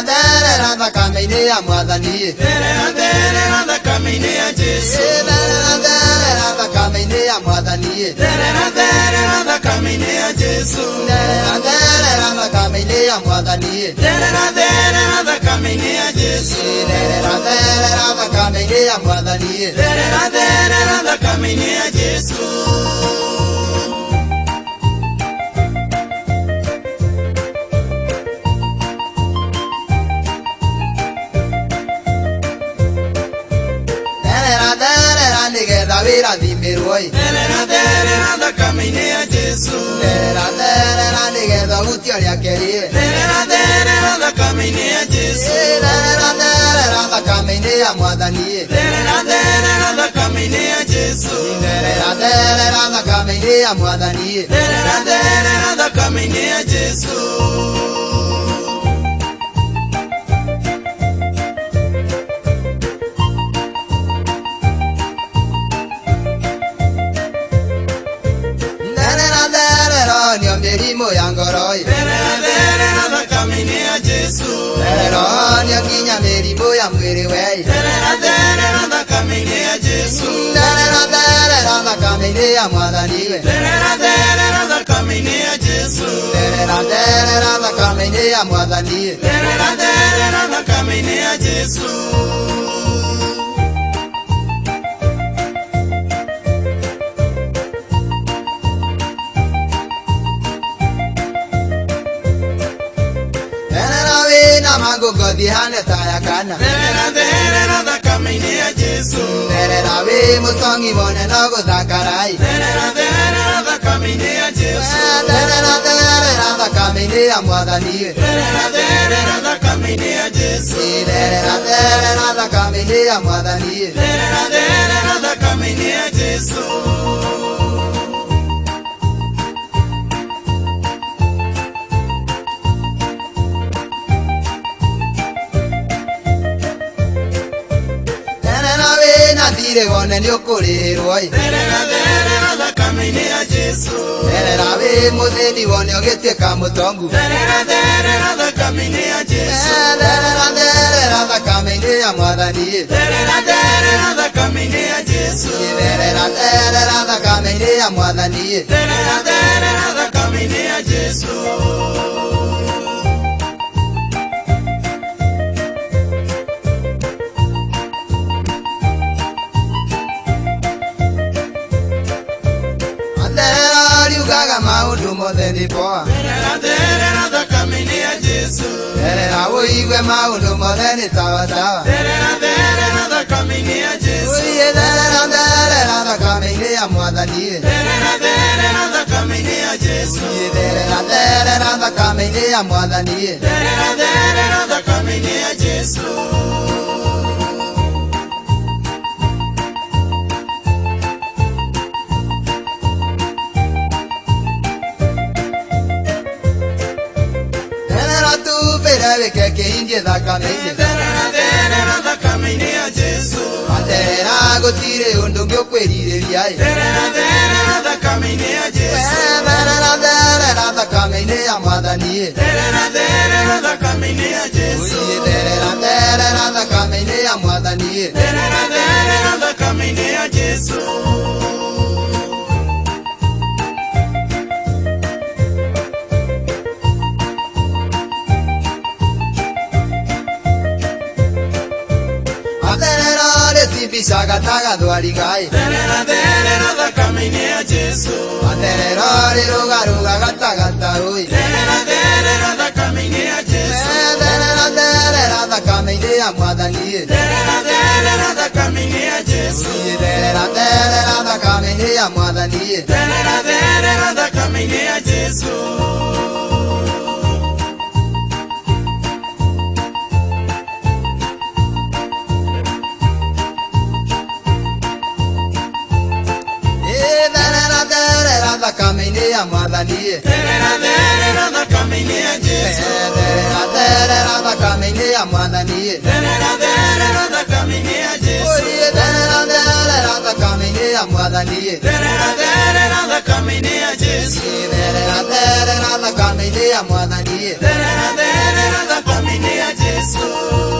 Terera thakame-inĩ ya Mwathani. Terera thakame-inĩ ya Jesu. Terera thakame-inĩ ya Mwathani. Terera thakame-inĩ ya Jesu. Terera thakame-inĩ ya Mwathani. Terera thakame-inĩ ya Jesu. Terera thakame-inĩ ya Mwathani. Terera thakame-inĩ ya Jesu. Nigetha wĩrathimirwo. Terera thakame-inĩ ya Jesu. Terera nigetha ũhutio rĩa kerĩ. Terera thakame-inĩ ya Jesu. Terera thakame-inĩ ya Mwathani. Terera thakame-inĩ ya Jesu. Terera thakame-inĩ ya Mwathani. Terera thakame-inĩ ya Jesu. Mĩrimũ ya ngoro. Terera thakame-inĩ ya Jesu. Terera nginya mĩrimũ ya mwĩrĩ we. Terera thakame-inĩ ya Jesu. Terera thakame-inĩ ya Mwathani. Terera thakame-inĩ ya Jesu. Terera thakame-inĩ ya Mwathani. Terera thakame-inĩ ya Jesu. Ngothi hane ta ya kana. Terera thakame-inĩ ya Jesu. Terera wĩ mũtongi mone no gũthakarai. Terera thakame-inĩ ya Jesu. Terera thakame-inĩ ya Mwathani. Terera thakame-inĩ ya Jesu. Terera thakame-inĩ ya Mwathani. Terera thakame-inĩ ya Jesu. Thire wone nĩ ũkũrĩrwo. Terera thakame-inĩ ya Jesu. Terera wĩ mũthĩni wone ũgĩtuĩka mũtongu. Terera thakame-inĩ ya Jesu. Terera thakame-inĩ ya Mwathani. Terera thakame-inĩ ya Jesu. Terera thakame-inĩ ya Mwathani. Terera thakame-inĩ ya Jesu. Riugaga maũndũ mothe nĩ poa. Terera thakame-inĩ ya Jesu. Terera ũigue maũndũ mothe nĩ sawa sawa. Terera thakame-inĩ ya Jesu. Terera thakame-inĩ ya Mwathani. Terera thakame-inĩ ya Jesu. Terera thakame-inĩ ya Mwathani. Terera thakame-inĩ ya Jesu. Wĩke kĩingĩ thakame-inĩ. Terera thakame-inĩ ya Jesu. Terera gũtirĩ ũndũ ũngĩ ũkwĩrirĩria. Terera thakame-inĩ ya Jesu. Terera thakame-inĩ ya Mwathani. Terera thakame-inĩ ya Jesu. Terera thakame-inĩ ya Mwathani. Terera thakame-inĩ ya Jesu. Bisaga taga dwarigai. Terera thakame-inĩ ya Jesu. Terera rirugaruga gatagata ui. Terera thakame-inĩ ya Jesu. Terera thakame-inĩ ya Mwathani. Terera thakame-inĩ ya Jesu. Terera thakame-inĩ ya Mwathani. Terera thakame-inĩ ya Jesu. Thakame-inĩ ya Mwathani. Terera thakame-inĩ ya Jesu. Terera thakame-inĩ ya Mwathani. Terera thakame-inĩ ya Jesu. Terera thakame-inĩ ya Mwathani. Terera thakame-inĩ ya Jesu. Terera thakame-inĩ ya Mwathani. Terera thakame-inĩ ya Jesu. Yesu.